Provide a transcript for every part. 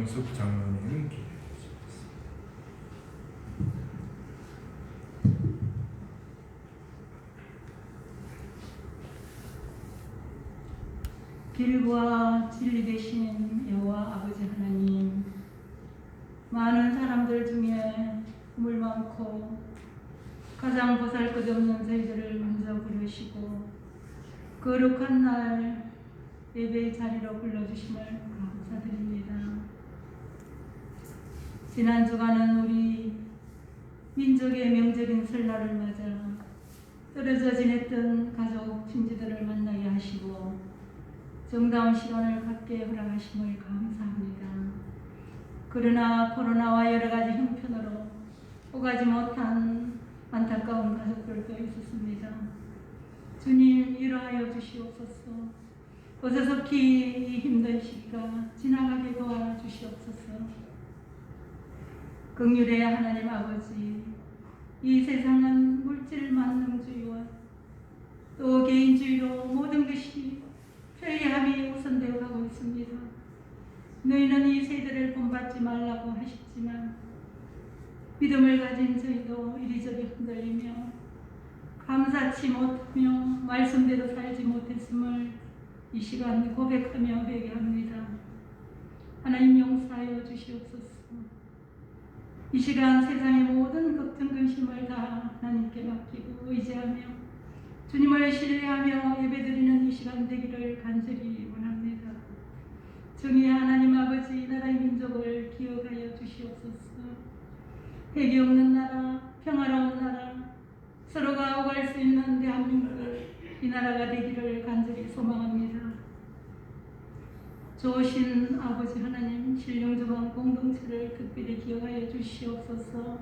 김영숙 장로님 기도해 주시겠습니다. 길과 진리 되신 여호와 아버지 하나님, 많은 사람들 중에 물 많고 가장 보잘것없는 저희들을 먼저 부르시고 거룩한 날 예배의 자리로 불러주심을 감사드립니다. 지난 주간은 우리 민족의 명절인 설날을 맞아 떨어져 지냈던 가족 친지들을 만나게 하시고 정다운 시간을 갖게 허락하심을 감사합니다. 그러나 코로나와 여러 가지 형편으로 오가지 못한 안타까운 가족들도 있었습니다. 주님, 위로하여 주시옵소서. 어서석히 이 힘든 시기가 지나가게 도와주시옵소서. 긍휼의 하나님 아버지, 이 세상은 물질 만능주의와 또 개인주의로 모든 것이 편리함이 우선되어 가고 있습니다. 너희는 이 세대를 본받지 말라고 하셨지만 믿음을 가진 저희도 이리저리 흔들리며 감사치 못하며 말씀대로 살지 못했음을 이 시간 고백하며 회개합니다. 하나님 용서하여 주시옵소서. 이 시간 세상의 모든 걱정 근심을 다 하나님께 맡기고 의지하며 주님을 신뢰하며 예배드리는 이 시간 되기를 간절히 원합니다. 정의의 하나님 아버지, 나라의 민족을 기억하여 주시옵소서. 해기 없는 나라, 평화로운 나라, 서로가 오갈 수 있는 대한민국, 이 나라가 되기를 간절히 소망합니다. 좋으신 아버지 하나님, 신령주방 공동체를 특별히 기억하여 주시옵소서.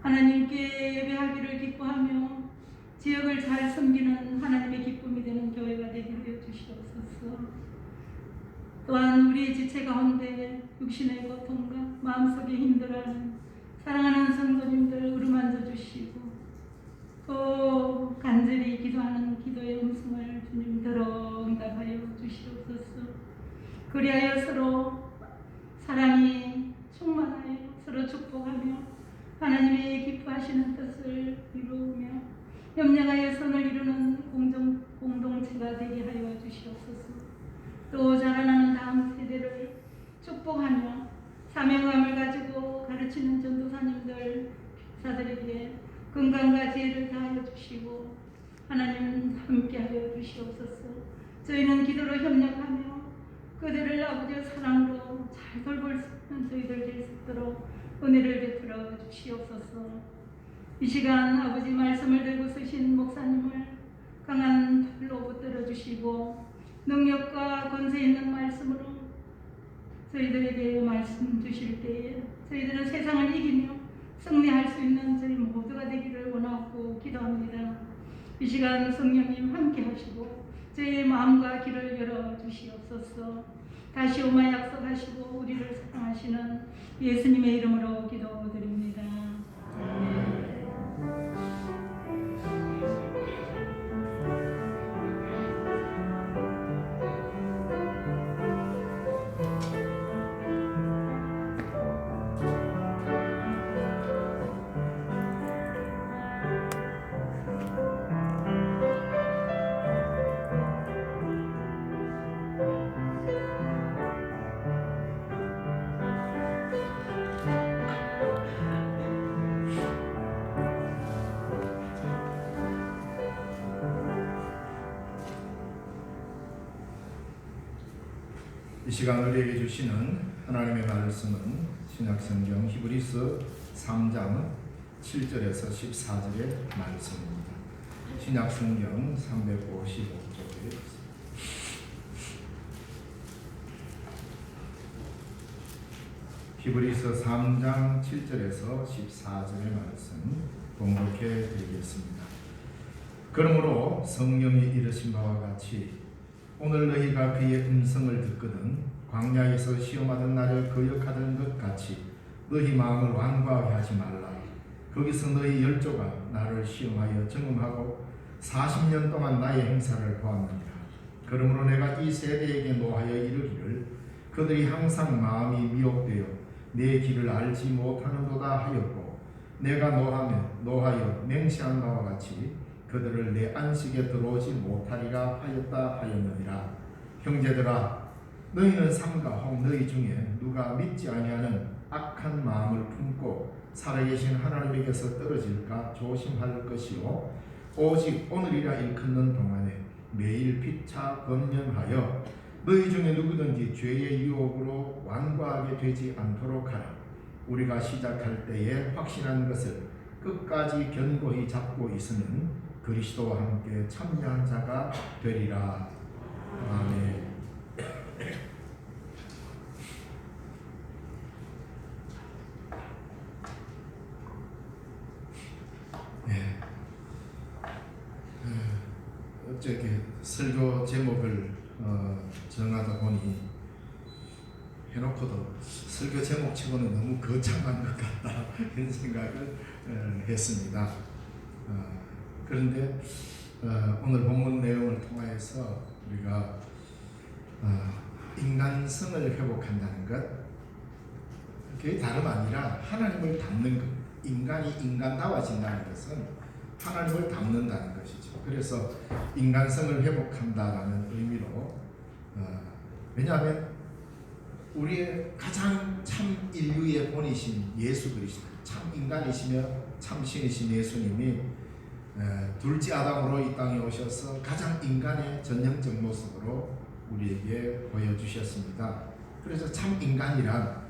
하나님께 예배하기를 기뻐하며 지역을 잘 섬기는 하나님의 기쁨이 되는 교회가 되게 하여 주시옵소서. 또한 우리 지체 가운데 육신의 고통과 마음속에 힘들어하는 사랑하는 성도님들 어루만져 주시고 또 간절히 기도하는 기도의 음성을 주님 들어 응답하여 주시옵소서. 그리하여 서로 사랑이 충만하여 서로 축복하며 하나님의 기뻐하시는 뜻을 이루며 협력하여 선을 이루는 공동체가 되게 하여 주시옵소서. 또 자라나는 다음 세대를 축복하며 사명감을 가지고 가르치는 전도사님들, 사들에게 건강과 지혜를 다하여 주시고 하나님 함께하여 주시옵소서. 저희는 기도로 협력하며 그들을 아버지의 사랑으로 잘 돌볼 수 있는 저희들 될 수 있도록 은혜를 베풀어 주시옵소서. 이 시간 아버지 말씀을 들고 쓰신 목사님을 강한 팔로 붙들어 주시고 능력과 권세 있는 말씀으로 저희들에게 말씀 주실 때에 저희들은 세상을 이기며 승리할 수 있는 저희 모두가 되기를 원하고 기도합니다. 이 시간 성령님 함께 하시고 저희의 마음과 길을 열어 주시옵소서. 다시 오마 약속하시고 우리를 사랑하시는 예수님의 이름으로 기도드립니다. 아멘. 이 시간 우리에게 주시는 하나님의 말씀은 신약성경 히브리서 3장 7절에서 14절의 말씀입니다. 신약성경 355쪽에 히브리서 3장 7절에서 14절의 말씀 봉독해 드리겠습니다. 그러므로 성령이 이르신 바와 같이 오늘 너희가 그의 음성을 듣거든 광야에서 시험하던 나를 거역하던 것 같이 너희 마음을 완고하게 하지 말라. 거기서 너희 열조가 나를 시험하여 증험하고 40년 동안 나의 행사를 보았느니라. 그러므로 내가 이 세대에게 노하여 이르기를 그들이 항상 마음이 미혹되어 내 길을 알지 못하는도다 하였고 내가 노하여 맹세한 바와 같이 그들을 내 안식에 들어오지 못하리라 하였다 하였느니라. 형제들아, 너희는 삼가 혹 너희 중에 누가 믿지 아니하는 악한 마음을 품고 살아계신 하나님에게서 떨어질까 조심할 것이요 오직 오늘이라 일컫는 동안에 매일 피차 검념하여 너희 중에 누구든지 죄의 유혹으로 완고하게 되지 않도록 하라. 우리가 시작할 때에 확신한 것을 끝까지 견고히 잡고 있으면 그리스도와 함께 참여한 자가 되리라. 아멘. 네. 어떻게 설교 제목을 정하다 보니 해놓고도 설교 제목치고는 너무 거창한 것 같다 이런 생각을 했습니다. 그런데 오늘 본문 내용을 통하여서 우리가 인간성을 회복한다는 것, 그게 다름 아니라 하나님을 닮는 것. 인간이 인간다워진다는 것은 하나님을 닮는다는 것이죠. 그래서 인간성을 회복한다라는 의미로 왜냐하면 우리의 가장 참 인류의 본이신 예수 그리스도, 참 인간이시며 참 신이신 예수님이 둘째 아담으로 이 땅에 오셔서 가장 인간의 전형적 모습으로 우리에게 보여주셨습니다. 그래서 참 인간이란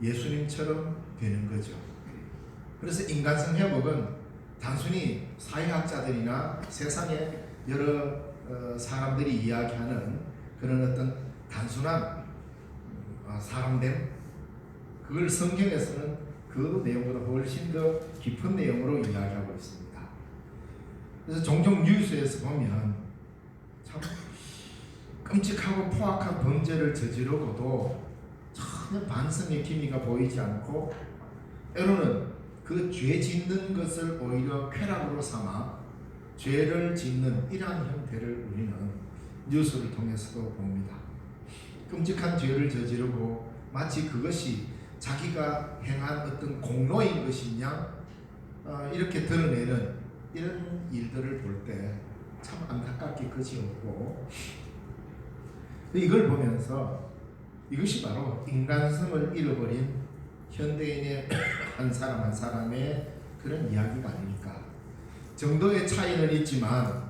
예수님처럼 되는 거죠. 그래서 인간성 회복은 단순히 사회학자들이나 세상의 여러 사람들이 이야기하는 그런 어떤 단순한 사람됨, 그걸 성경에서는 그 내용보다 훨씬 더 깊은 내용으로 이야기하고 있습니다. 그래서 종종 뉴스에서 보면 참 끔찍하고 포악한 범죄를 저지르고도 전혀 반성의 기미가 보이지 않고 때로는 그 죄 짓는 것을 오히려 쾌락으로 삼아 죄를 짓는 이러한 형태를 우리는 뉴스를 통해서도 봅니다. 끔찍한 죄를 저지르고 마치 그것이 자기가 행한 어떤 공로인 것이냐 이렇게 드러내는 이런 일들을 볼 때 참 안타깝게 끝이 없고, 이걸 보면서 이것이 바로 인간성을 잃어버린 현대인의 한 사람 한 사람의 그런 이야기가 아닐까. 정도의 차이는 있지만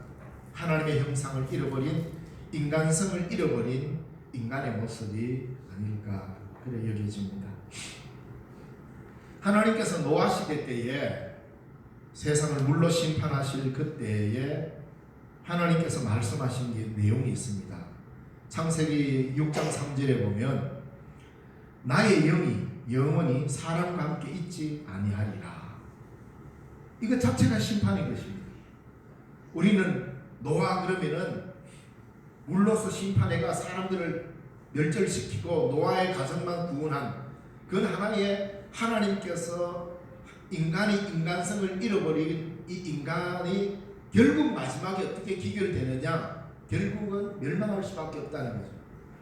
하나님의 형상을 잃어버린, 인간성을 잃어버린 인간의 모습이 아닐까 그래 여겨집니다. 하나님께서 노아 시대 때에 세상을 물로 심판하실 그때에 하나님께서 말씀하신 게 내용이 있습니다. 창세기 6장 3절에 보면 나의 영이 영원히 사람과 함께 있지 아니하리라. 이거 자체가 심판인 것입니다. 우리는 노아 그러면은 물로서 심판해가 사람들을 멸절시키고 노아의 가정만 구원한 그건 하나님께서 인간이 인간성을 잃어버린 이 인간이 결국 마지막에 어떻게 기결되느냐, 결국은 멸망할 수밖에 없다는 거죠.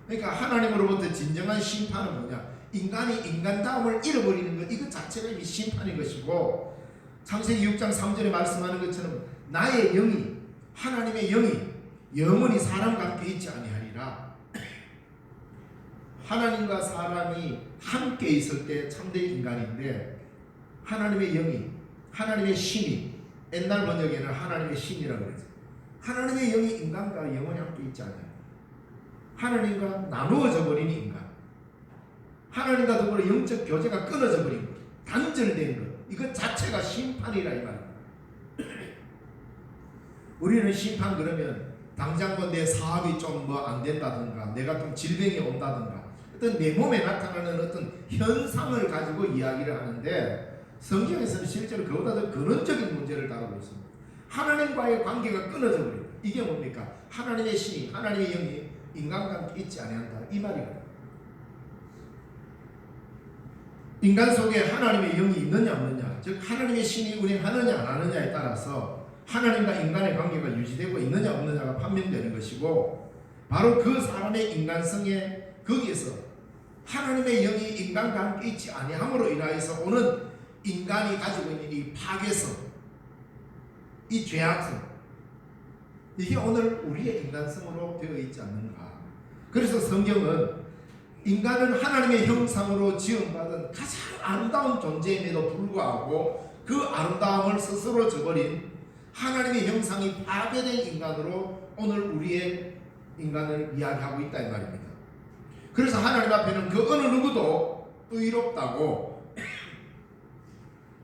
그러니까 하나님으로부터 진정한 심판은 뭐냐, 인간이 인간다움을 잃어버리는 것, 이것 자체가 이미 심판인 것이고, 창세기 6장 3절에 말씀하는 것처럼 나의 영이, 하나님의 영이 영원히 사람과 함께 있지 아니하리라. 하나님과 사람이 함께 있을 때 참된 인간인데, 하나님의 영이, 하나님의 신이, 옛날 번역에는 하나님의 신이라고 그랬어요. 하나님의 영이 인간과 영원히 함께 있지 않아요. 하나님과 나누어져 버린 인간, 하나님과 더불어 영적 교제가 끊어져 버린 것, 단절된 것, 이것 자체가 심판이라 이 말입니다. 우리는 심판 그러면 당장 뭐 내 사업이 좀 뭐 안 된다든가, 내가 좀 질병이 온다든가, 어떤 내 몸에 나타나는 어떤 현상을 가지고 이야기를 하는데, 성경에서는 실제로 그보다 더 근원적인 문제를 다루고 있습니다. 하나님과의 관계가 끊어져 버립니다. 이게 뭡니까? 하나님의 신이, 하나님의 영이 인간과 함께 있지 아니한다, 이 말이에요. 인간 속에 하나님의 영이 있느냐 없느냐, 즉 하나님의 신이 운행하느냐 안 하느냐에 따라서 하나님과 인간의 관계가 유지되고 있느냐 없느냐가 판명되는 것이고, 바로 그 사람의 인간성에 거기에서 하나님의 영이 인간과 함께 있지 아니함으로 인하여서 오는 인간이 가지고 있는 이 파괴성, 이 죄악성, 이게 오늘 우리의 인간성으로 되어 있지 않는가. 그래서 성경은 인간은 하나님의 형상으로 지음받은 가장 아름다운 존재임에도 불구하고 그 아름다움을 스스로 저버린 하나님의 형상이 파괴된 인간으로 오늘 우리의 인간을 이야기하고 있다 이 말입니다. 그래서 하나님 앞에는 그 어느 누구도 의롭다고,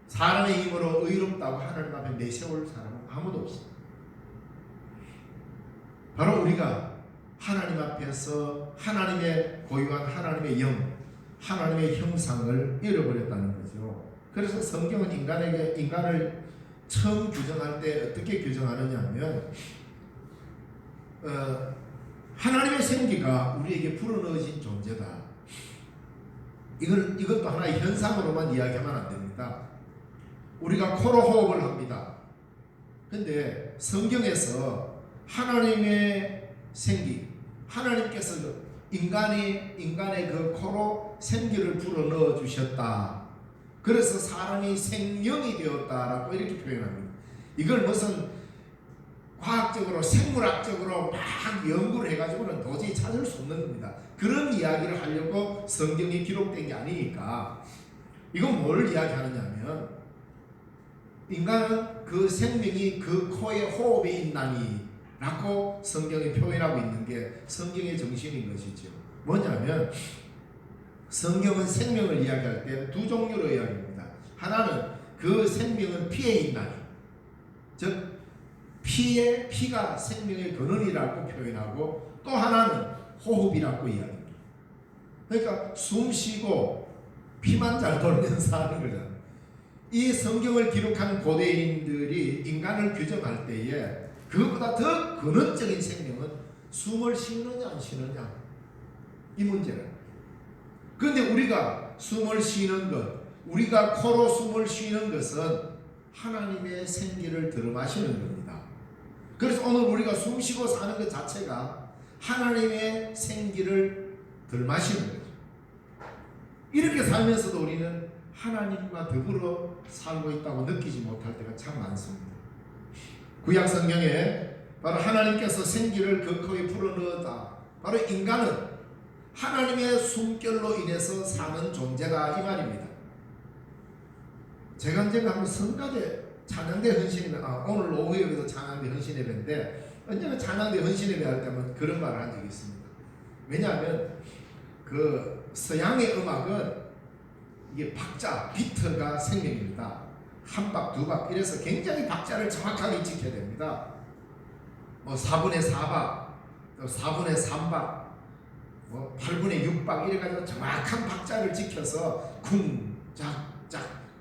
사람의 힘으로 의롭다고 하나님 앞에 내세울 사람은 아무도 없습니다. 바로 우리가 하나님 앞에서 하나님의 고유한 하나님의 영, 하나님의 형상을 잃어버렸다는 거죠. 그래서 성경은 인간을 처음 규정할 때 어떻게 규정하느냐 하면 하나님의 생기가 우리에게 불어넣어진 존재다. 이것도 하나의 현상으로만 이야기하면 안 됩니다. 우리가 코로 호흡을 합니다. 근데 성경에서 하나님의 생기, 하나님께서 인간의 그 코로 생기를 불어넣어 주셨다. 그래서 사람이 생명이 되었다라고 이렇게 표현합니다. 이걸 무슨 과학적으로 생물학적으로 막 연구를 해가지고는 도저히 찾을 수 없는 겁니다. 그런 이야기를 하려고 성경이 기록된 게 아니니까. 이건 뭘 이야기하느냐면 인간은 그 생명이 그 코에 호흡에 있나니 라고 성경이 표현하고 있는 게 성경의 정신인 것이죠. 뭐냐면 성경은 생명을 이야기할 때 두 종류로 이야기합니다. 하나는 그 생명은 피에 있나니, 즉 피가 생명의 근원이라고 표현하고, 또 하나는 호흡이라고 이야기합니다. 그러니까 숨 쉬고 피만 잘 돌면서 사는 거잖아요. 이 성경을 기록한 고대인들이 인간을 규정할 때에 그것보다 더 근원적인 생명은 숨을 쉬느냐 안 쉬느냐, 이 문제는. 그런데 우리가 숨을 쉬는 것, 우리가 코로 숨을 쉬는 것은 하나님의 생기를 들어마시는 겁니다. 그래서 오늘 우리가 숨 쉬고 사는 것 자체가 하나님의 생기를 들마시는 거죠. 이렇게 살면서도 우리는 하나님과 더불어 살고 있다고 느끼지 못할 때가 참 많습니다. 구약 성경에 바로 하나님께서 생기를 그 코에 불어넣었다. 바로 인간은 하나님의 숨결로 인해서 사는 존재다 이 말입니다. 제가 언젠가 한번 성가대 찬양대 헌신예배, 오늘 오후에 여기서 찬양대 헌신예배인데, 언젠가 찬양대 헌신예배 할 때만 그런 말을 한 적이 있습니다. 왜냐하면 그 서양의 음악은 이게 박자, 비트가 생명입니다. 한 박, 두 박 이래서 굉장히 박자를 정확하게 지켜야 됩니다. 뭐 4분의 4박, 4분의 3박, 뭐 8분의 6박 이래가지고 정확한 박자를 지켜서 쿵작작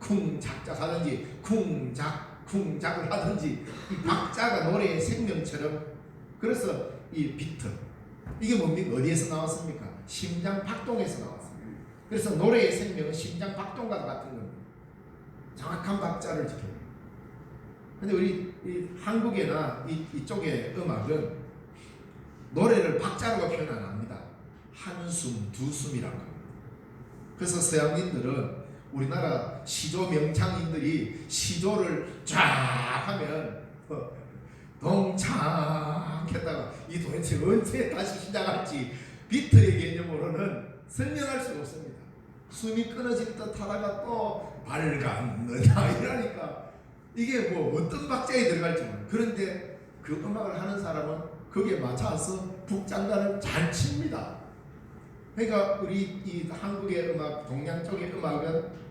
쿵작작 하든지 쿵작을 하든지, 이 박자가 노래의 생명처럼. 그래서 이 비트, 이게 뭡니까? 어디에서 나왔습니까? 심장 박동에서 나왔습니다. 그래서 노래의 생명은 심장 박동과 같은 겁니다. 정확한 박자를 지켜야 됩니다. 근데 우리 이 한국이나 이쪽의 음악은 노래를 박자로 표현 안 합니다. 한숨, 두숨이라고 합니다. 그래서 서양인들은, 우리나라 시조 명창인들이 시조를 쫙 하면 동창 했다가 이 도대체 언제 다시 시작할지 비트의 개념으로는 설명할 수가 없습니다. 숨이 끊어질 듯 하다가 또 밝았느냐 이러니까 이게 뭐 어떤 박자에 들어갈지 모르겠어요. 그런데 그 음악을 하는 사람은 거기에 맞춰서 북장단을 잘 칩니다. 그러니까 우리 이 한국의 음악, 동양 쪽의 음악은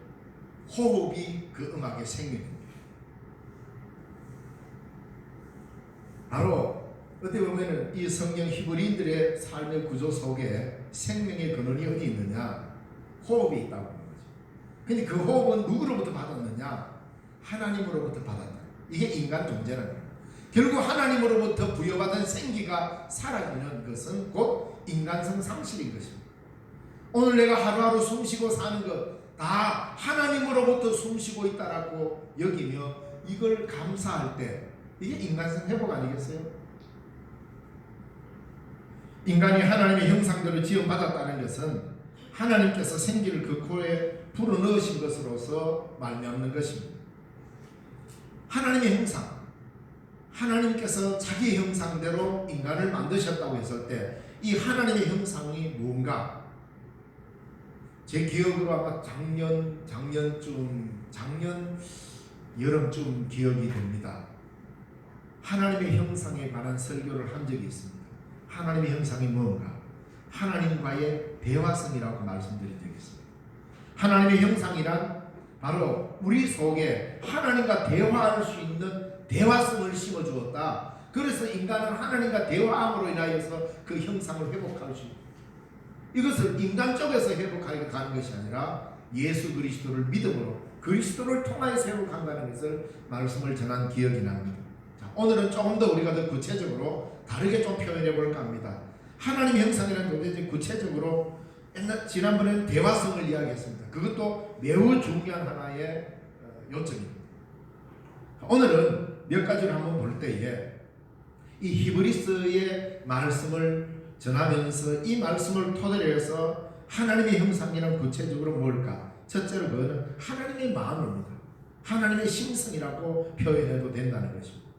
호흡이 그 음악의 생명입니다. 바로 어떻게 보면은 이 성경 히브리인들의 삶의 구조 속에 생명의 근원이 어디 있느냐? 호흡이 있다고 하는 거죠. 근데 그 호흡은 누구로부터 받았느냐? 하나님으로부터 받았다. 이게 인간 존재라는 거예요. 결국 하나님으로부터 부여받은 생기가 사라지는 것은 곧 인간성 상실인 것입니다. 오늘 내가 하루하루 숨쉬고 사는 것 다 하나님으로부터 숨쉬고 있다라고 여기며 이걸 감사할 때 이게 인간성 회복 아니겠어요? 인간이 하나님의 형상대로 지음받았다는 것은 하나님께서 생기를 그 코에 불어넣으신 것으로서 말미암는 것입니다. 하나님의 형상, 하나님께서 자기 형상대로 인간을 만드셨다고 했을 때 이 하나님의 형상이 뭔가? 제 기억으로 아마 작년 여름쯤 기억이 됩니다. 하나님의 형상에 관한 설교를 한 적이 있습니다. 하나님의 형상이 뭔가? 하나님과의 대화성이라고 말씀드린 적이 있습니다. 하나님의 형상이란 바로 우리 속에 하나님과 대화할 수 있는 대화성을 심어주었다. 그래서 인간은 하나님과 대화함으로 인하여서 그 형상을 회복할 수 있다. 이것을 인간 쪽에서 회복하게 가는 것이 아니라 예수 그리스도를 믿음으로 그리스도를 통하여서 회복한다는 것을 말씀을 전한 기억이 납니다. 자, 오늘은 조금 더 우리가 더 구체적으로 다르게 좀 표현해 볼까 합니다. 하나님의 형상이라는 것을 구체적으로 지난번에는 대화성을 이야기했습니다. 그것도 매우 중요한 하나의 요점입니다. 오늘은 몇 가지를 한번 볼 때에 이 히브리서의 말씀을 전하면서 이 말씀을 토대로 해서 하나님의 형상이란 구체적으로 뭘까? 첫째로 그거는 하나님의 마음입니다. 하나님의 심성이라고 표현해도 된다는 것입니다.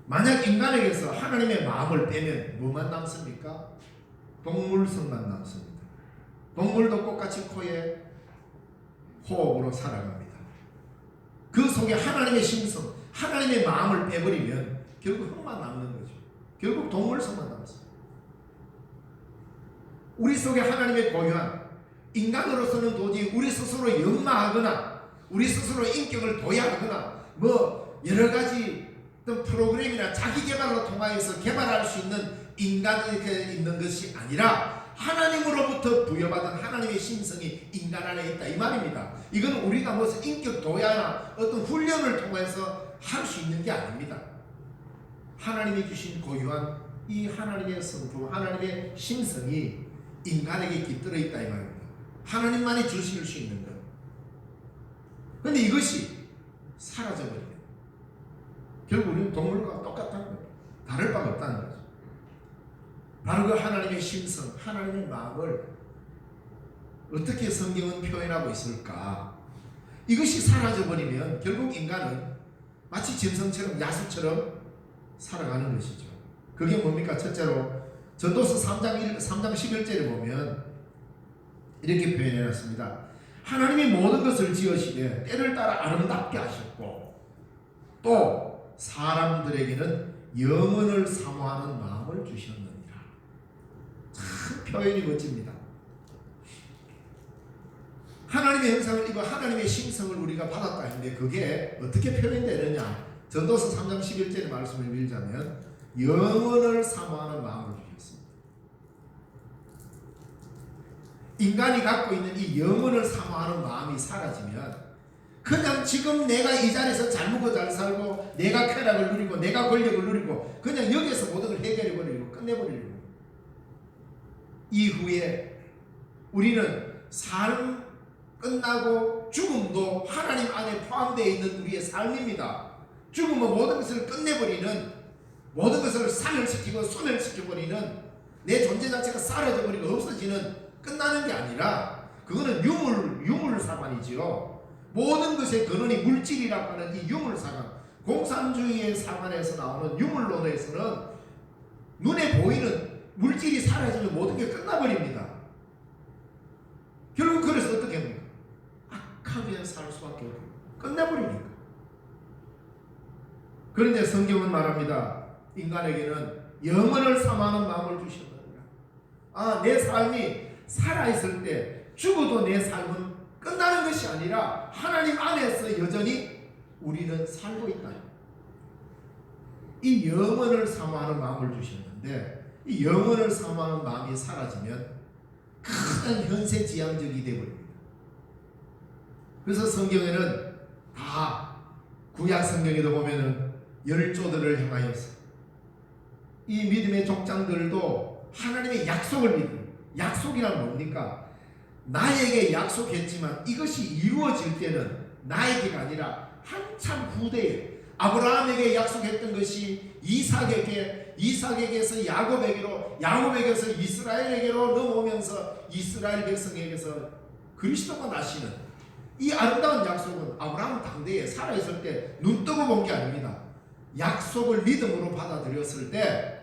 만약 인간에게서 하나님의 마음을 빼면 뭐만 남습니까? 동물성만 남습니다. 동물도 똑같이 코에 호흡으로 살아갑니다. 그 속에 하나님의 심성, 하나님의 마음을 빼버리면 결국 흙만 남는 거죠. 결국 동물성만 남습니다. 우리 속에 하나님의 고유한, 인간으로서는 도저히 우리 스스로 연마하거나 우리 스스로 인격을 도야하거나 뭐 여러 가지 어떤 프로그램이나 자기 개발로 통하여서 개발할 수 있는 인간이 있는 것이 아니라 하나님으로부터 부여받은 하나님의 심성이 인간 안에 있다 이 말입니다. 이건 우리가 무슨 인격 도야나 어떤 훈련을 통해서 할 수 있는 게 아닙니다. 하나님이 주신 고유한 이 하나님의 성품, 하나님의 심성이 인간에게 깃들어 있다 이 말입니다. 하나님만이 주실 수 있는 것. 그런데 이것이 사라져버립니다. 결국 우리는 동물과 똑같다는 거예요. 다를 바가 없다는 거죠. 바로 그 하나님의 심성, 하나님의 마음을 어떻게 성경은 표현하고 있을까? 이것이 사라져버리면 결국 인간은 마치 짐승처럼 야수처럼 살아가는 것이죠. 그게 뭡니까? 첫째로 전도서 3장 11절에 보면 이렇게 표현해놨습니다. 하나님이 모든 것을 지으시되 때를 따라 아름답게 하셨고 또 사람들에게는 영원을 사모하는 마음을 주셨느니라. 참 표현이 멋집니다. 하나님의 형상을 입어 하나님의 심성을 우리가 받았다 했는데 그게 어떻게 표현되느냐? 전도서 3장 11절의 말씀을 빌자면 영원을 사모하는 마음을 주셨습니다. 인간이 갖고 있는 이 영원을 사모하는 마음이 사라지면 그냥 지금 내가 이 자리에서 잘 먹고 잘 살고 내가 쾌락을 누리고 내가 권력을 누리고 그냥 여기서 모든 걸 해결해버리고 끝내버리려고. 이후에 우리는 삶 끝나고 죽음도 하나님 안에 포함되어 있는 우리의 삶입니다. 죽음은 모든 것을 끝내버리는, 모든 것을 사멸시키고 소멸시켜버리는, 내 존재 자체가 사라져버리고 없어지는, 끝나는 게 아니라 그거는 유물사관이지요. 모든 것의 근원이 물질이라고 하는 이 유물사관, 공산주의의 사관에서 나오는 유물론에서는 눈에 보이는 물질이 사라지면 모든 게 끝나버립니다. 결국 그래서 어떻게 합니까? 악하게 살 수밖에 없고 끝내버리니까. 그런데 성경은 말합니다. 인간에게는 영원을 사모하는 마음을 주셨느니라. 내 삶이 살아있을 때 죽어도 내 삶은 끝나는 것이 아니라 하나님 안에서 여전히 우리는 살고 있다. 이 영원을 사모하는 마음을 주셨는데 이 영원을 사모하는 마음이 사라지면 큰 현세지향적이 되어버립니다. 그래서 성경에는 다 구약 성경에도 보면은 열조들을 향하여서 이 믿음의 족장들도 하나님의 약속을 믿는, 약속이란 뭡니까? 나에게 약속했지만 이것이 이루어질 때는 나에게가 아니라 한참 후대에 아브라함에게 약속했던 것이 이삭에게, 이삭에게서 야곱에게로, 야곱에게서 이스라엘에게로 넘어오면서 이스라엘 백성에게서 그리스도가 나시는 이 아름다운 약속은 아브라함 당대에 살아있을 때 눈 뜨고 본 게 아닙니다. 약속을 믿음으로 받아들였을 때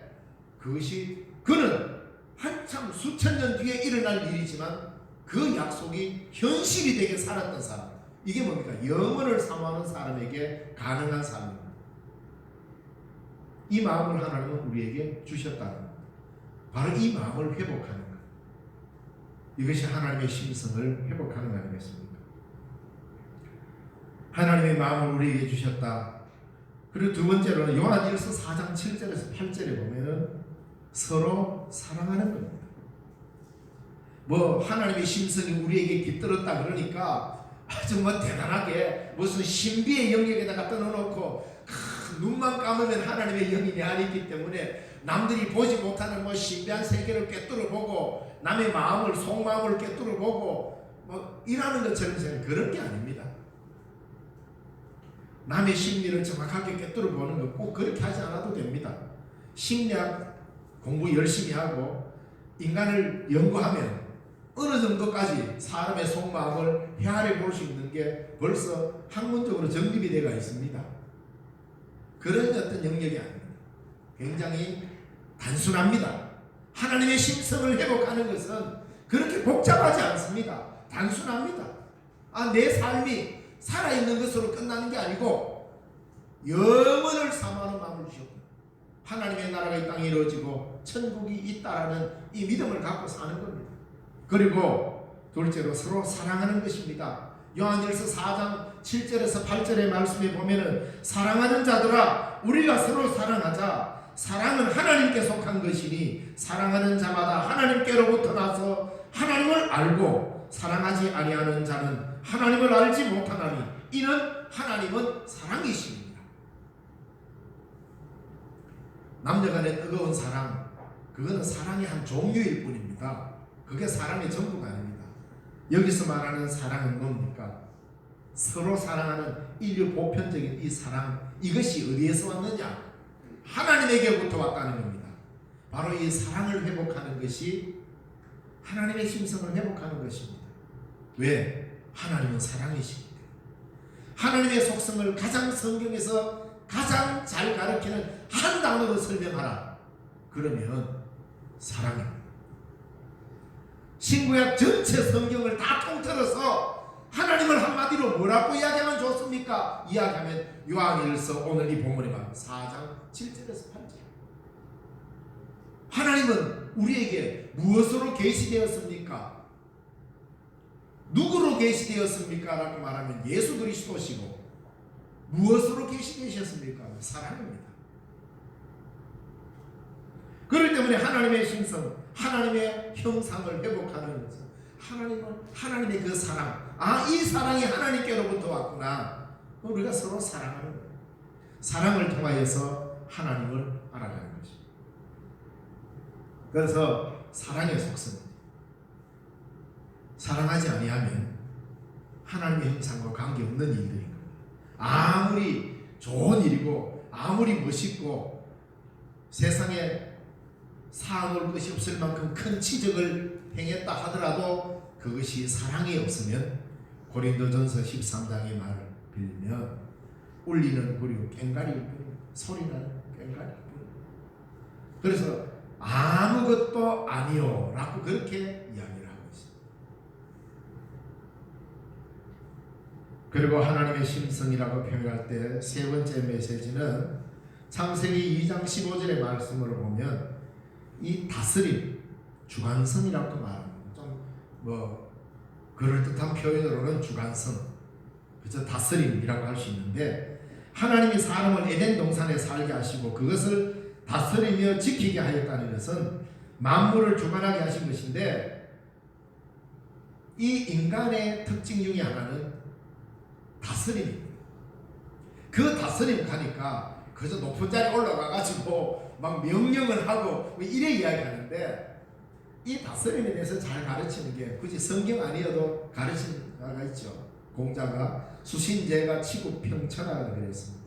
그것이 그는 한참 수천 년 뒤에 일어날 일이지만 그 약속이 현실이 되게 살았던 사람. 이게 뭡니까? 영원을 사모하는 사람에게 가능한 삶입니다. 이 마음을 하나님은 우리에게 주셨다는 것. 바로 이 마음을 회복하는 것. 이것이 하나님의 심성을 회복하는 것 아니겠습니까? 하나님의 마음을 우리에게 주셨다. 그리고 두 번째로는 요한일서 4장 7절에서 8절에 보면은 서로 사랑하는 겁니다. 뭐 하나님의 심성이 우리에게 깃들었다 그러니까 아주 뭐 대단하게 무슨 신비의 영역에다가 떠넣어놓고 눈만 감으면 하나님의 영이 안에 있기 때문에 남들이 보지 못하는 뭐 신비한 세계를 꿰뚫어 보고 남의 마음을 속마음을 꿰뚫어 보고 뭐 이라는 것처럼 생각해요. 그런 게 아닙니다. 남의 심리를 정확하게 꿰뚫어 보는 거 꼭 그렇게 하지 않아도 됩니다. 심리학 공부 열심히 하고 인간을 연구하면 어느 정도까지 사람의 속마음을 헤아려 볼 수 있는 게 벌써 학문적으로 정립이 되어 있습니다. 그런 어떤 영역이 아닙니다. 굉장히 단순합니다. 하나님의 심성을 회복하는 것은 그렇게 복잡하지 않습니다. 단순합니다. 내 삶이 살아있는 것으로 끝나는 게 아니고 영원을 사모하는 마음을 주셨고 하나님의 나라가 이 땅에 이루어지고 천국이 있다라는 이 믿음을 갖고 사는 겁니다. 그리고 둘째로 서로 사랑하는 것입니다. 요한일서 4장 7절에서 8절의 말씀에 보면은 사랑하는 자들아 우리가 서로 사랑하자. 사랑은 하나님께 속한 것이니 사랑하는 자마다 하나님께로부터 나서 하나님을 알고 사랑하지 아니하는 자는 하나님을 알지 못하나니 이는 하나님은 사랑이십니다. 남녀간의 뜨거운 사랑, 그거는 사랑의 한 종류일 뿐입니다. 그게 사랑의 전부가 아닙니다. 여기서 말하는 사랑은 뭡니까? 서로 사랑하는 인류 보편적인 이 사랑, 이것이 어디에서 왔느냐? 하나님에게부터 왔다는 겁니다. 바로 이 사랑을 회복하는 것이 하나님의 심성을 회복하는 것입니다. 왜? 하나님은 사랑이십니다. 하나님의 속성을 가장 성경에서 가장 잘 가르치는 한 단어로 설명하라. 그러면 사랑입니다. 신구약 전체 성경을 다 통틀어서 하나님을 한마디로 뭐라고 이야기하면 좋습니까? 이야기하면 요한일서 오늘 이 본문에 말하는 4장 7절에서 8절. 하나님은 우리에게 무엇으로 계시되었습니까? 누구로 계시되었습니까? 라고 말하면 예수 그리스도시고 무엇으로 계시되셨습니까? 사랑입니다. 그렇기 때문에 하나님의 심성, 하나님의 형상을 회복하는 것은 하나님의 그 사랑, 이 사랑이 하나님께로부터 왔구나. 우리가 서로 사랑하는 거예요. 사랑을 통하여서 하나님을 알아가는 것입니다. 그래서 사랑의 속성입니다. 사랑하지 아니하면 하나님의 형상과 관계없는 일들인 겁니다. 아무리 좋은 일이고 아무리 멋있고 세상에 사놓을 것이 없을 만큼 큰 치적을 행했다 하더라도 그것이 사랑이 없으면 고린도전서 13장의 말을 빌리면 울리는 구리 꽹가리일 뿐입니다. 소리나는 꽹가리일 뿐입니다. 그래서 아무것도 아니요 라고 그렇게 이야기를 하고 있습니다. 그리고 하나님의 심성이라고 표현할 때 세 번째 메시지는 창세기 2장 15절의 말씀으로 보면 이 다스림, 주관성이라고 말합니다. 좀 그럴듯한 표현으로는 주관성, 그저 다스림이라고 할 수 있는데 하나님이 사람을 에덴 동산에 살게 하시고 그것을 다스리며 지키게 하였다는 것은 만물을 주관하게 하신 것인데 이 인간의 특징 중에 하나는 다스림입니다. 그 다스림 가니까 그저 높은 자리에 올라가가지고 막 명령을 하고 이래 이야기하는데 이 다스림에 대해서 잘 가르치는 게 굳이 성경 아니어도 가르치는 자가 있죠. 공자가 수신제가 치고 평천하라 그랬습니다.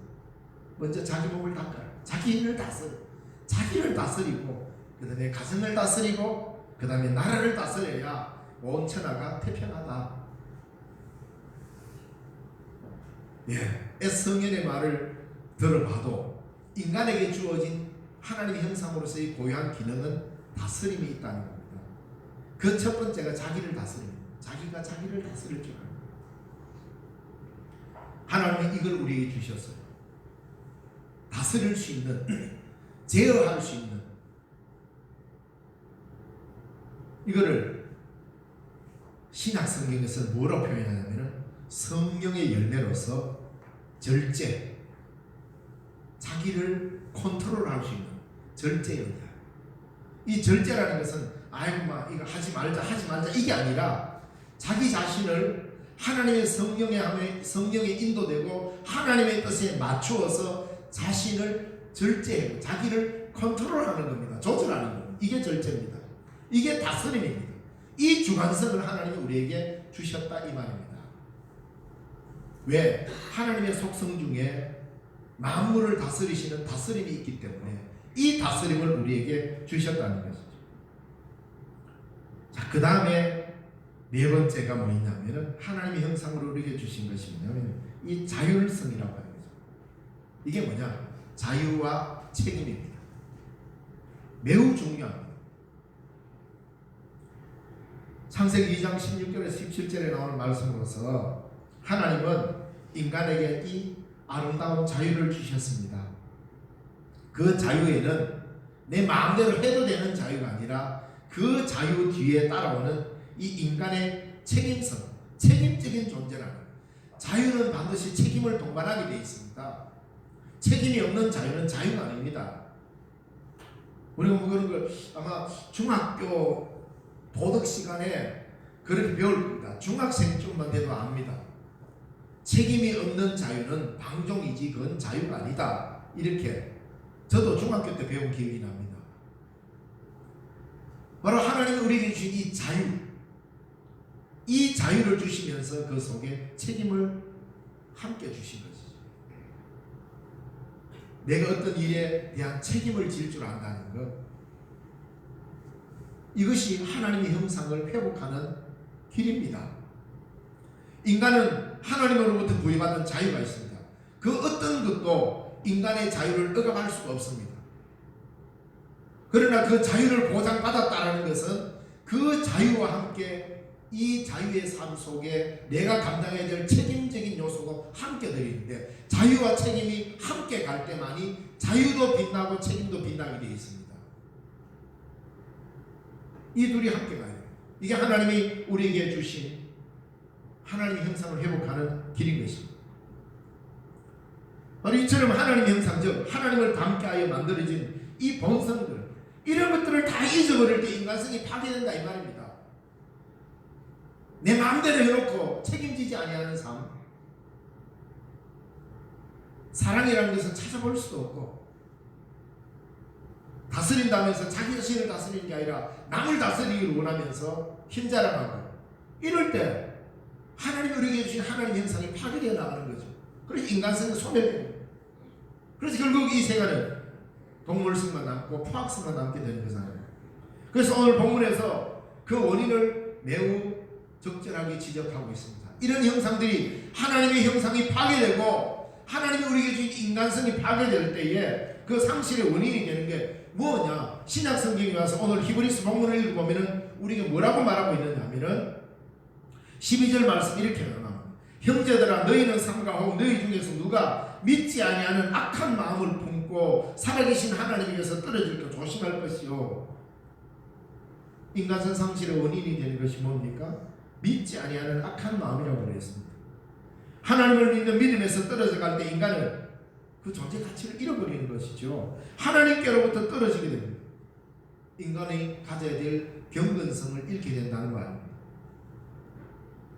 먼저 자기 몸을 닦아라. 자기 힘을 다스려. 자기를 다스리고 그 다음에 가정을 다스리고 그 다음에 나라를 다스려야 온 천하가 태평하다. 예, 성경의 말을 들어봐도 인간에게 주어진 하나님의 형상으로서의 고유한 기능은 다스림이 있다는 겁니다. 그 첫 번째가 자기를 다스립니다. 자기가 자기를 다스릴 줄 압니다. 하나님은 이걸 우리에게 주셨어요. 다스릴 수 있는, 제어할 수 있는, 이거를 신약 성경에서 뭐라고 표현하냐면 성령의 열매로서 절제, 자기를 컨트롤할 수 있는 절제입니다. 이 절제라는 것은 아이고 막 이거 하지 말자 이게 아니라 자기 자신을 하나님의 성령에 인도되고 하나님의 뜻에 맞추어서 자신을 절제하고 자기를 컨트롤하는 겁니다. 조절하는 겁니다. 이게 절제입니다. 이게 다스림입니다. 이 주관성을 하나님이 우리에게 주셨다 이 말입니다. 왜? 하나님의 속성 중에 만물을 다스리시는 다스림이 있기 때문에 이 다스림을 우리에게 주셨다는 것이죠. 자, 그 다음에 네 번째가 뭐냐면 하나님의 형상으로 우리에게 주신 것이 뭐냐면 이 자율성이라고 하는 거죠. 이게 뭐냐? 자유와 책임입니다. 매우 중요합니다. 창세기 2장 16절에서 17절에 나오는 말씀으로서 하나님은 인간에게 이 아름다운 자유를 주셨습니다. 그 자유에는 내 마음대로 해도 되는 자유가 아니라 그 자유 뒤에 따라오는 이 인간의 책임성, 책임적인 존재라는 거예요. 자유는 반드시 책임을 동반하게 되어 있습니다. 책임이 없는 자유는 자유가 아닙니다. 우리가 뭐 그런 걸 아마 중학교 도덕 시간에 그렇게 배울 겁니다. 중학생쯤만 돼도 압니다. 책임이 없는 자유는 방종이지 그건 자유가 아니다. 이렇게 저도 중학교 때 배운 기억이 납니다. 바로 하나님이 우리에게 주신 이 자유, 이 자유를 주시면서 그 속에 책임을 함께 주신 것이죠. 내가 어떤 일에 대한 책임을 질 줄 안다는 것, 이것이 하나님의 형상을 회복하는 길입니다. 인간은 하나님으로부터 부여받은 자유가 있습니다. 그 어떤 것도 인간의 자유를 억압할 수가 없습니다. 그러나 그 자유를 보장받았다는 것은 그 자유와 함께 이 자유의 삶 속에 내가 감당해야 될 책임적인 요소도 함께 들어있는데 자유와 책임이 함께 갈 때만이 자유도 빛나고 책임도 빛나게 되어 있습니다. 이 둘이 함께 가요. 이게 하나님이 우리에게 주신 하나님의 형상을 회복하는 길인 것입니다. 바로 이처럼 하나님의 형상, 즉 하나님을 닮게 하여 만들어진 이 본성들, 이런 것들을 다 잊어버릴 때 인간성이 파괴된다 이 말입니다. 내 마음대로 해놓고 책임지지 아니하는 삶, 사랑이라는 것은 찾아볼 수도 없고 다스린다면서 자기 자신을 다스리는 게 아니라 남을 다스리기를 원하면서 힘자랑하고 이럴 때 하나님이 우리에게 주신 하나님의 형상이 파괴되어 나가는 거죠. 그래서 인간성은 소멸돼요. 그래서 결국 이 세간은 동물성만 남고 포악성만 남게 되는 거잖아요. 그래서 오늘 본문에서 그 원인을 매우 적절하게 지적하고 있습니다. 이런 형상들이 하나님의 형상이 파괴되고 하나님이 우리에게 주신 인간성이 파괴될 때에 그 상실의 원인이 되는 게 뭐냐? 신약 성경에 와서 오늘 히브리서 본문을 읽어보면 우리가 뭐라고 말하고 있느냐 하면은 12절 말씀 이렇게 나옵니다. 형제들아 너희는 삼가하고 너희 중에서 누가 믿지 아니하는 악한 마음을 품고 살아계신 하나님에게서 떨어질까 조심할 것이요. 인간성 상실의 원인이 되는 것이 뭡니까? 믿지 아니하는 악한 마음이라고 그랬습니다. 하나님을 믿는 믿음에서 떨어져 갈 때 인간은 그 존재 가치를 잃어버리는 것이죠. 하나님께로부터 떨어지게 됩니다. 인간이 가져야 될 경건성을 잃게 된다는 말입니다.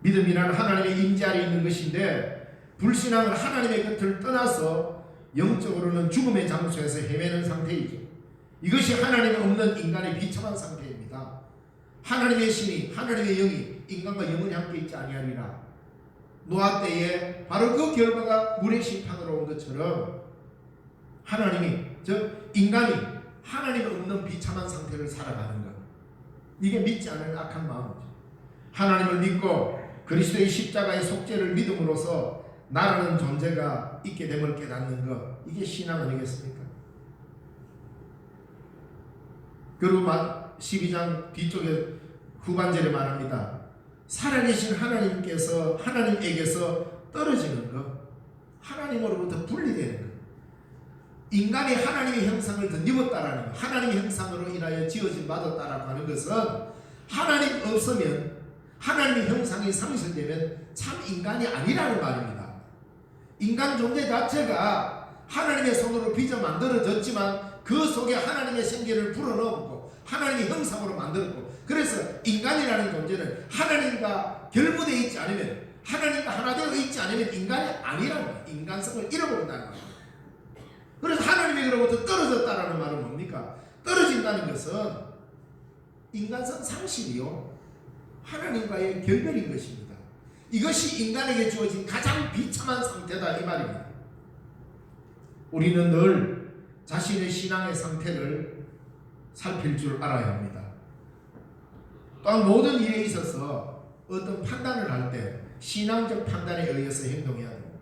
믿음이란 하나님의 임재 아래 있는 것인데 불신앙은 하나님의 곁을 떠나서 영적으로는 죽음의 장소에서 헤매는 상태이죠. 이것이 하나님이 없는 인간의 비참한 상태입니다. 하나님의 신이 하나님의 영이 인간과 영원히 함께 있지 아니하리라. 노아 때에 바로 그 결과가 물의 심판으로 온 것처럼 하나님이 즉 인간이 하나님 없는 비참한 상태를 살아가는 것. 이게 믿지 않는 악한 마음이죠. 하나님을 믿고 그리스도의 십자가의 속죄를 믿음으로써 나라는 존재가 있게 됨을 깨닫는 것. 이게 신앙 아니겠습니까? 그리고 12장 뒤쪽에 후반절에 말합니다. 살아계신 하나님에게서 떨어지는 것, 하나님으로부터 분리되는 것, 인간이 하나님의 형상을 덧입었다라는 것, 하나님의 형상으로 인하여 지어진 받았다라고 하는 것은 하나님 없으면, 하나님의 형상이 상실되면 참 인간이 아니라는 말입니다. 인간 존재 자체가 하나님의 손으로 빚어 만들어졌지만 그 속에 하나님의 생기를 불어넣고 하나님의 형상으로 만들었고, 그래서 인간이라는 존재는 하나님과 결부되어 있지 않으면, 하나님과 하나 되어 있지 않으면 인간이 아니라는 거예요. 인간성을 잃어버린다는 거예요. 그래서 하나님에게로부터 떨어졌다라는 말은 뭡니까? 떨어진다는 것은 인간성 상실이요, 하나님과의 결별인 것입니다. 이것이 인간에게 주어진 가장 비참한 상태다 이 말입니다. 우리는 늘 자신의 신앙의 상태를 살필 줄 알아야 합니다. 또한 모든 일에 있어서 어떤 판단을 할 때 신앙적 판단에 의해서 행동해야 됩니다.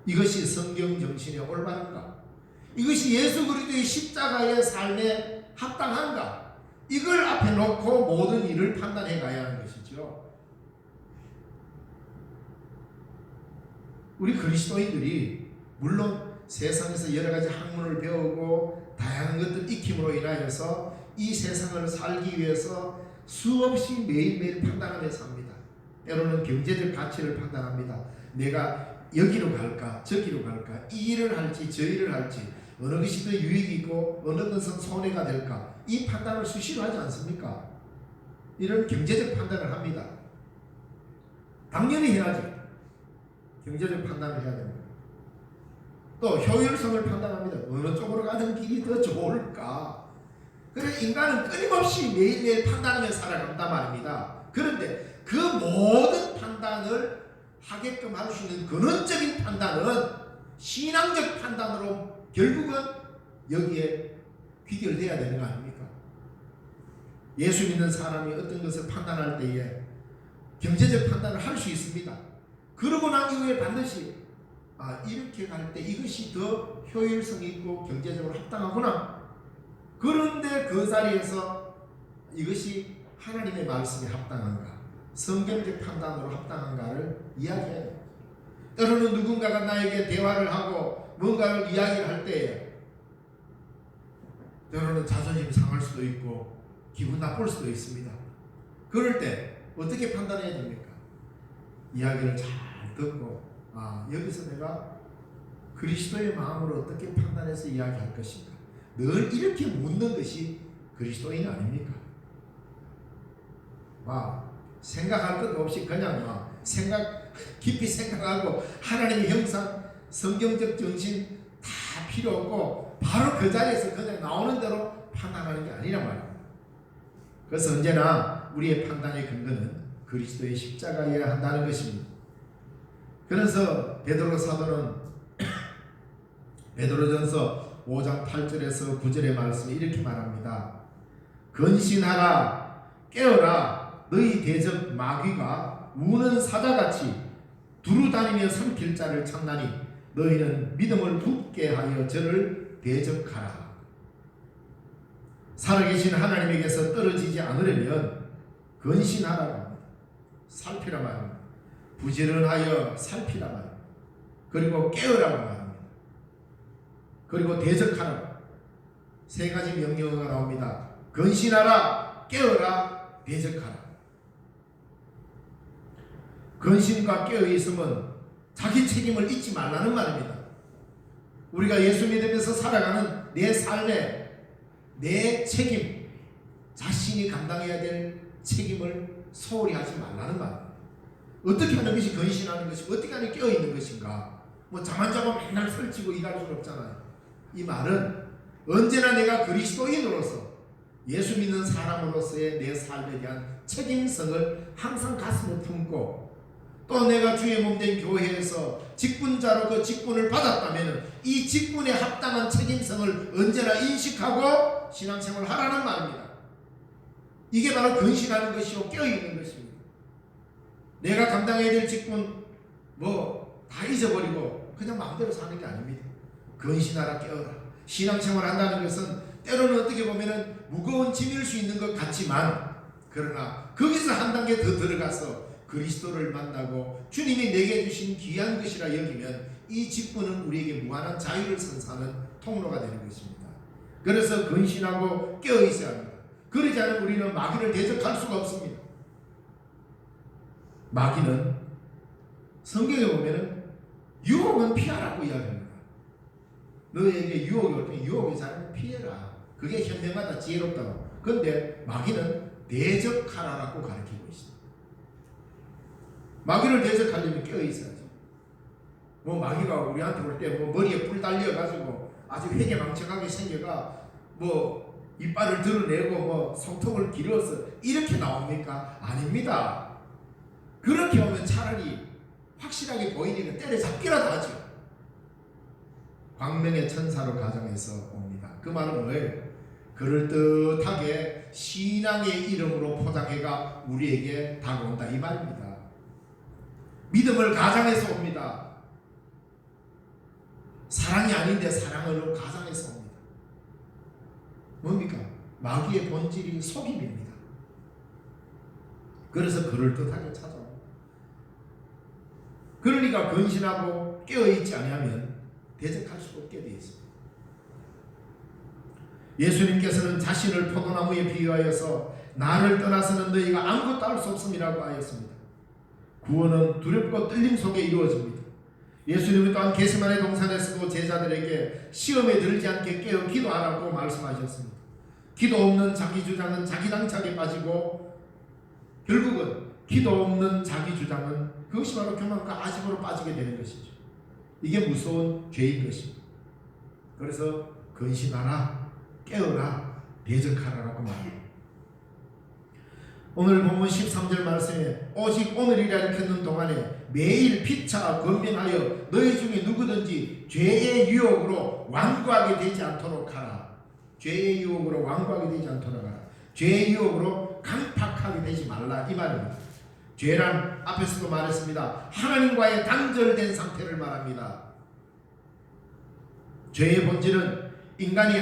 이것이 성경 정신에 올바른가? 이것이 예수 그리스도의 십자가의 삶에 합당한가? 이걸 앞에 놓고 모든 일을 판단해 가야 하는 것이죠. 우리 그리스도인들이 물론 세상에서 여러 가지 학문을 배우고 다양한 것들 익힘으로 인하여서 이 세상을 살기 위해서 수없이 매일매일 판단하며 삽니다. 때로는 경제적 가치를 판단합니다. 내가 여기로 갈까 저기로 갈까, 이 일을 할지 저 일을 할지, 어느 것이 더 유익이 있고 어느 것은 손해가 될까, 이 판단을 수시로 하지 않습니까? 이런 경제적 판단을 합니다. 당연히 해야지. 경제적 판단을 해야 됩니다. 또 효율성을 판단합니다. 어느 쪽으로 가는 길이 더 좋을까. 그래서 인간은 끊임없이 매일매일 판단하며 살아간단 말입니다. 그런데 그 모든 판단을 하게끔 할 수 있는 근원적인 판단은 신앙적 판단으로 결국은 여기에 귀결돼야 되는 거 아닙니까? 예수 믿는 사람이 어떤 것을 판단할 때에 경제적 판단을 할 수 있습니다. 그러고 난 이후에 반드시 이렇게 갈 때 이것이 더 효율성 있고 경제적으로 합당하구나. 그런데 그 자리에서 이것이 하나님의 말씀에 합당한가, 성경적 판단으로 합당한가를 이야기해야 됩니다. 때로는 누군가가 나에게 대화를 하고 뭔가를 이야기를 할 때에 때로는 자존심 상할 수도 있고 기분 나쁠 수도 있습니다. 그럴 때 어떻게 판단해야 됩니까? 이야기를 잘 듣고 여기서 내가 그리스도의 마음으로 어떻게 판단해서 이야기할 것인가, 늘 이렇게 묻는 것이 그리스도인 아닙니까? 생각할 것 없이 그냥 깊이 생각하고 하나님의 형상, 성경적 정신 다 필요 없고 바로 그 자리에서 그냥 나오는 대로 판단하는 게 아니란 말입니다. 그래서 언제나 우리의 판단의 근거는 그리스도의 십자가여야 한다는 것입니다. 그래서 베드로 사도는 베드로전서 5장 8절에서 9절의 말씀에 이렇게 말합니다. 근신하라, 깨어라, 너희 대적 마귀가 우는 사자같이 두루다니며 삼킬 자를 찾나니 너희는 믿음을 굳게 하여 저를 대적하라. 살아계신 하나님에게서 떨어지지 않으려면 근신하라고 합니다. 살피라 말입니다. 부지런하여 살피라 말입니다. 그리고 깨어라고 말합니다. 그리고 대적하라. 세 가지 명령어가 나옵니다. 근신하라, 깨어라, 대적하라. 근신과 깨어있음은 자기 책임을 잊지 말라는 말입니다. 우리가 예수 믿으면서 살아가는 내 삶에 내 책임, 자신이 감당해야 될 책임을 소홀히 하지 말라는 말입니다. 어떻게 하는 것이 근신하는 것이고 어떻게 하는 게 깨어있는 것인가. 잠안 자고 맨날 설치고 일할 수는 없잖아요. 이 말은 언제나 내가 그리스도인으로서 예수 믿는 사람으로서의 내 삶에 대한 책임성을 항상 가슴에 품고, 또 또 내가 주의 몸된 교회에서 직분자로 그 직분을 받았다면 이 직분에 합당한 책임성을 언제나 인식하고 신앙생활을 하라는 말입니다. 이게 바로 근신하는 것이요 깨어있는 것입니다. 내가 감당해야 될 직분 다 잊어버리고 그냥 마음대로 사는 게 아닙니다. 근신하라, 깨어라. 신앙생활 한다는 것은 때로는 어떻게 보면 무거운 짐일 수 있는 것 같지만, 그러나 거기서 한 단계 더 들어가서 그리스도를 만나고 주님이 내게 주신 귀한 것이라 여기면 이 직분은 우리에게 무한한 자유를 선사하는 통로가 되는 것입니다. 그래서 근신하고 깨어 있어야 합니다. 그러지 않으면 우리는 마귀를 대적할 수가 없습니다. 마귀는 성경에 보면 유혹은 피하라고 이야기합니다. 너에게 유혹이 올 때 유혹이 잘 피해라. 그게 현명하다, 지혜롭다고. 그런데 마귀는 대적하라라고 가르치고 있습니다. 마귀를 대적하려면 깨어 있어야죠. 마귀가 우리한테 올 때 머리에 뿔 달려가지고 아주 회개망청하게 생겨가 이빨을 드러내고 손톱을 길어서 이렇게 나옵니까? 아닙니다. 그렇게 오면 차라리 확실하게 보이니까 때려잡기라도 하죠. 광명의 천사로 가정해서 옵니다. 그 말은 뭐예요? 그럴듯하게 신앙의 이름으로 포장해가 우리에게 다가온다 이 말입니다. 믿음을 가장해서 옵니다. 사랑이 아닌데 사랑으로 가장해서 옵니다. 뭡니까? 마귀의 본질이 속임입니다. 그래서 그럴듯하게 찾아옵니다. 그러니까 근신하고 깨어있지 않으면 대적할 수 없게 되어 있습니다. 예수님께서는 자신을 포도나무에 비유하여서 나를 떠나서는 너희가 아무것도 할 수 없음이라고 하였습니다. 구원은 두렵고 떨림 속에 이루어집니다. 예수님은 또한 게세마네 동산에서도 제자들에게 시험에 들지 않게 깨어 기도하라고 말씀하셨습니다. 기도 없는 자기 주장은 자기 당착에 빠지고 결국은 기도 없는 자기 주장은 그것이 바로 교만과 아집으로 빠지게 되는 것이죠. 이게 무서운 죄인 것입니다. 그래서 근신하라, 깨어라, 대적하라라고 말합니다. 오늘 본문 13절 말씀에 오직 오늘이라 일컫는 동안에 매일 피차 권면하여 너희 중에 누구든지 죄의 유혹으로 완고하게 되지 않도록 하라. 죄의 유혹으로 완고하게 되지 않도록 하라. 죄의 유혹으로 강팍하게 되지 말라 이 말입니다. 죄란 앞에서도 말했습니다. 하나님과의 단절된 상태를 말합니다. 죄의 본질은 인간이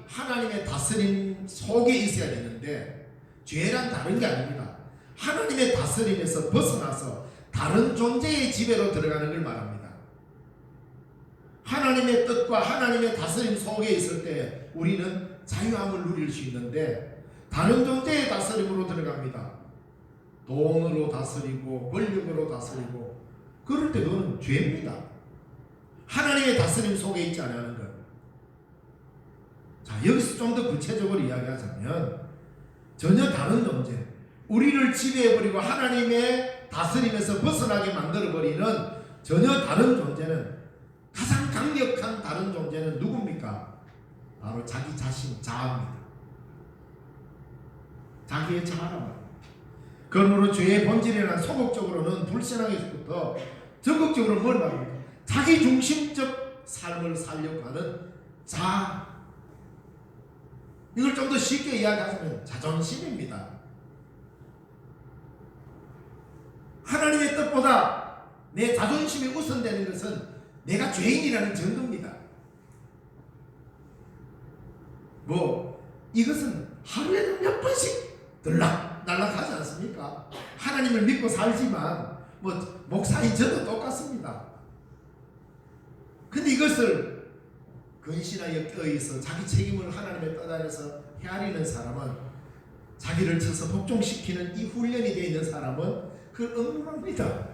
하나님의 다스림 속에 있어야 되는데 죄란 다른 게 아닙니다. 하나님의 다스림에서 벗어나서 다른 존재의 지배로 들어가는 걸 말합니다. 하나님의 뜻과 하나님의 다스림 속에 있을 때 우리는 자유함을 누릴 수 있는데 다른 존재의 다스림으로 들어갑니다. 돈으로 다스리고 권력으로 다스리고 그럴 때 그거는 죄입니다. 하나님의 다스림 속에 있지 않는 것. 자, 여기서 좀 더 구체적으로 이야기하자면 전혀 다른 존재, 우리를 지배해버리고 하나님의 다스림에서 벗어나게 만들어버리는 전혀 다른 존재는, 가장 강력한 다른 존재는 누굽니까? 바로 자기 자신, 자아입니다. 자기의 자아랍니다. 그러므로 죄의 본질이란 소극적으로는 불신앙에서부터 적극적으로 뭘 말합니까? 자기 중심적 삶을 살려고 하는 자아. 이걸 좀 더 쉽게 이야기하자면 자존심입니다. 하나님의 뜻보다 내 자존심이 우선되는 것은 내가 죄인이라는 증거입니다. 이것은 하루에도 몇 번씩 들락날락하지 않습니까? 하나님을 믿고 살지만 목사인 저도 똑같습니다. 근데 이것을 근신하여 껴있어 자기 책임을 하나님의 뜻 안에서 헤아리는 사람은, 자기를 쳐서 복종시키는 이 훈련이 되어 있는 사람은 그걸 억울합니다.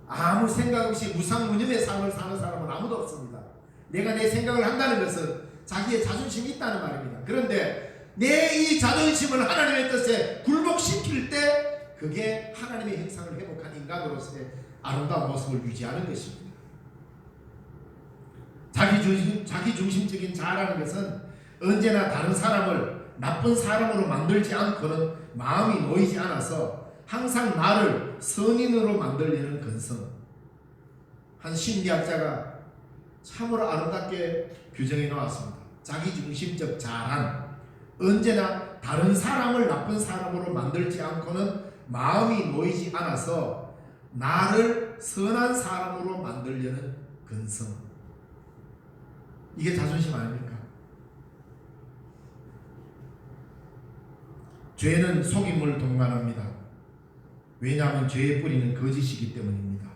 아무 생각 없이 무상무념의 삶을 사는 사람은 아무도 없습니다. 내가 내 생각을 한다는 것은 자기의 자존심이 있다는 말입니다. 그런데 내 이 자존심을 하나님의 뜻에 굴복시킬 때 그게 하나님의 형상을 회복한 인간으로서의 아름다운 모습을 유지하는 것입니다. 자기 중심적인 자아라는 것은 언제나 다른 사람을 나쁜 사람으로 만들지 않고는 마음이 놓이지 않아서 항상 나를 선인으로 만들려는 근성. 한 심리학자가 참으로 아름답게 규정해 놓았습니다. 자기중심적 자란. 언제나 다른 사람을 나쁜 사람으로 만들지 않고는 마음이 놓이지 않아서 나를 선한 사람으로 만들려는 근성. 이게 자존심 아닙니까? 죄는 속임을 동반합니다. 왜냐하면 죄의 뿌리는 거짓이기 때문입니다.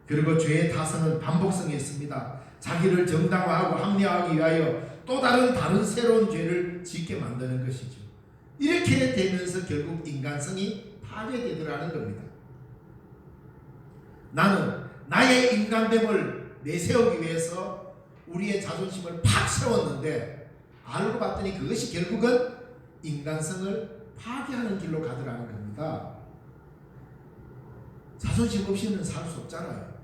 그리고 죄의 타성은 반복성이 있습니다. 자기를 정당화하고 합리화하기 위하여 또 다른 새로운 죄를 짓게 만드는 것이죠. 이렇게 되면서 결국 인간성이 파괴되더라는 겁니다. 나는 나의 인간됨을 내세우기 위해서 우리의 자존심을 팍 세웠는데 알고 봤더니 그것이 결국은 인간성을 파괴하는 길로 가더라는 겁니다. 자존심 없이는 살 수 없잖아요.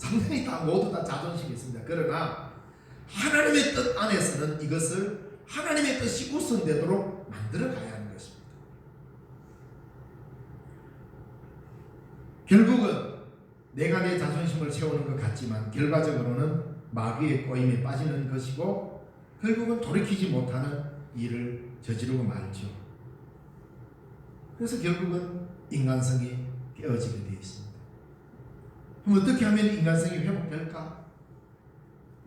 당연히 모두 다 자존심이 있습니다. 그러나 하나님의 뜻 안에서는 이것을 하나님의 뜻이 우선되도록 만들어 가야 하는 것입니다. 결국은 내가 내 자존심을 세우는 것 같지만 결과적으로는 마귀의 꼬임에 빠지는 것이고 결국은 돌이키지 못하는 일을 저지르고 말죠. 그래서 결국은 인간성이 깨어지게 되어 있습니다. 그럼 어떻게 하면 인간성이 회복될까?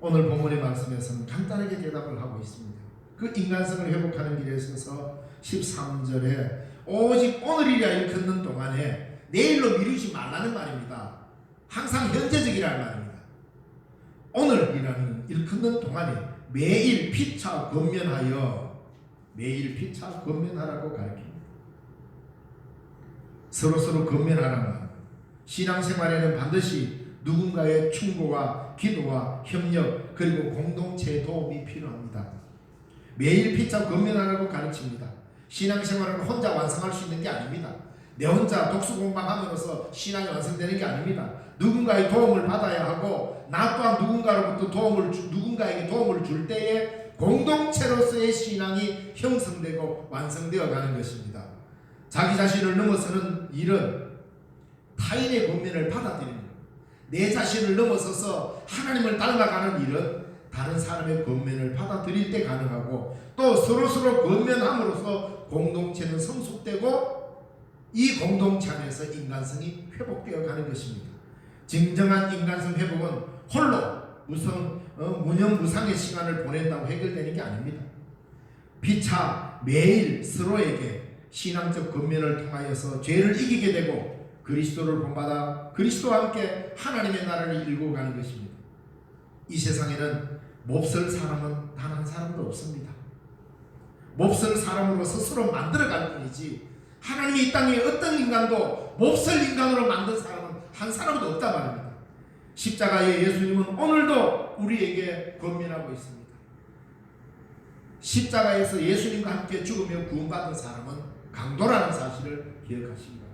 오늘 본문의 말씀에서는 간단하게 대답을 하고 있습니다. 그 인간성을 회복하는 길에 있어서 13절에 오직 오늘이라 일컫는 동안에 내일로 미루지 말라는 말입니다. 항상 현재적이라는 말입니다. 오늘이라는 일컫는 동안에 매일 피차 권면하여 매일 피차 권면하라고 가르칩니다. 서로 권면하라는 말. 신앙생활에는 반드시 누군가의 충고와 기도와 협력 그리고 공동체의 도움이 필요합니다. 매일 피차 권면하라고 가르칩니다. 신앙생활은 혼자 완성할 수 있는 게 아닙니다. 내 혼자 독수공방함으로써 신앙이 완성되는 게 아닙니다. 누군가의 도움을 받아야 하고 나 또한 누군가에게 도움을 줄 때에 공동체로서의 신앙이 형성되고 완성되어 가는 것입니다. 자기 자신을 넘어서는 일은 타인의 권면을 받아들이는 것. 내 자신을 넘어서서 하나님을 닮아가는 일은 다른 사람의 권면을 받아들일 때 가능하고 또 서로 권면함으로써 공동체는 성숙되고 이 공동체 안에서 인간성이 회복되어 가는 것입니다. 진정한 인간성 회복은 홀로 무념무상의 시간을 보낸다고 해결되는 게 아닙니다. 피차 매일 서로에게 신앙적 권면을 통하여서 죄를 이기게 되고 그리스도를 본받아 그리스도와 함께 하나님의 나라를 이루고 가는 것입니다. 이 세상에는 몹쓸 사람은 단 한 사람도 없습니다. 몹쓸 사람으로 스스로 만들어갈 뿐이지 하나님이 이 땅에 어떤 인간도 몹쓸 인간으로 만든 사람은 한 사람도 없단 말입니다. 십자가의 예수님은 오늘도 우리에게 권면하고 있습니다. 십자가에서 예수님과 함께 죽으며 구원받은 사람은 강도라는 사실을 기억하시기 바랍니다.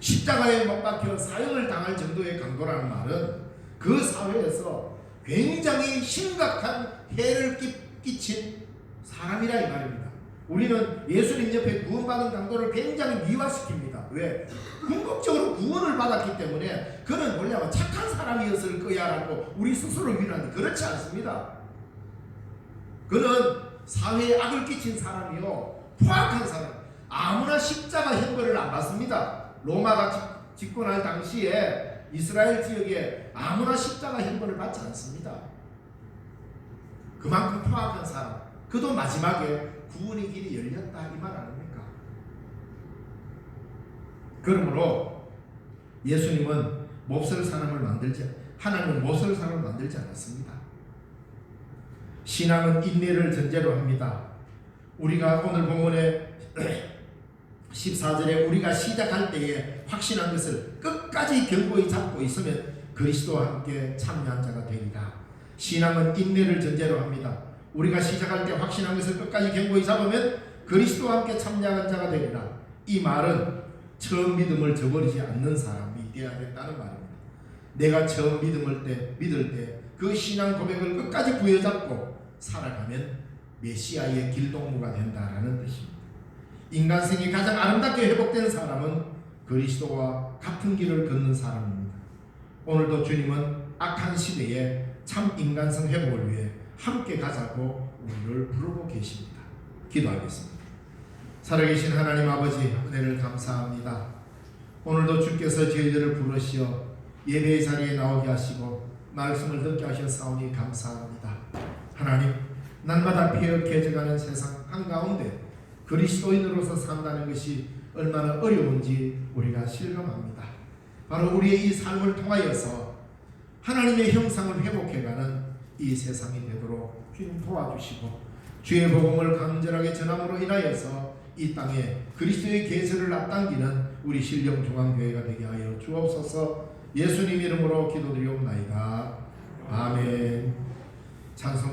십자가에 못 박혀 사형을 당할 정도의 강도라는 말은 그 사회에서 굉장히 심각한 해를 끼친 사람이라 이 말입니다. 우리는 예수님 옆에 구원받은 강도를 굉장히 미화시킵니다. 왜? 궁극적으로 구원을 받았기 때문에 그는 뭐냐면 착한 사람이었을 거야라고 우리 스스로 위로하는데 그렇지 않습니다. 그는 사회에 악을 끼친 사람이요 포악한 사람. 아무나 십자가 형벌을 안 받습니다. 로마가 집권할 당시에 이스라엘 지역에 아무나 십자가 형벌을 받지 않습니다. 그만큼 포악한 사람. 그도 마지막에 구원의 길이 열렸다 이 말 아닙니까? 그러므로 예수님은 몹쓸 사람을 하나님은 몹쓸 사람을 만들지 않았습니다. 신앙은 인내를 전제로 합니다. 우리가 오늘 본문에 14절에 우리가 시작할 때에 확신한 것을 끝까지 견고히 잡고 있으면 그리스도와 함께 참여한 자가 되리라. 신앙은 인내를 전제로 합니다. 우리가 시작할 때 확신한 것을 끝까지 견고히 잡으면 그리스도와 함께 참여한 자가 되리라. 이 말은 처음 믿음을 저버리지 않는 사람이 되어야겠다는 말입니다. 내가 처음 믿을 때 그 신앙 고백을 끝까지 부여잡고 살아가면 메시아의 길동무가 된다라는 뜻입니다. 인간성이 가장 아름답게 회복된 사람은 그리스도와 같은 길을 걷는 사람입니다. 오늘도 주님은 악한 시대에 참 인간성 회복을 위해 함께 가자고 우리를 부르고 계십니다. 기도하겠습니다. 살아계신 하나님 아버지, 은혜를 감사합니다. 오늘도 주께서 저희들을 부르시어 예배의 자리에 나오게 하시고 말씀을 듣게 하셨사오니 감사합니다. 하나님, 날마다 폐역해져가는 세상 한가운데 그리스도인으로서 산다는 것이 얼마나 어려운지 우리가 실감합니다. 바로 우리의 이 삶을 통하여서 하나님의 형상을 회복해가는 이 세상이 되도록 주님 도와주시고, 주의 복음을 간절하게 전함으로 인하여서 이 땅에 그리스도의 계절을 앞당기는 우리 신령중앙교회가 되게 하여 주옵소서. 예수님 이름으로 기도드리옵나이다. 아멘. 찬송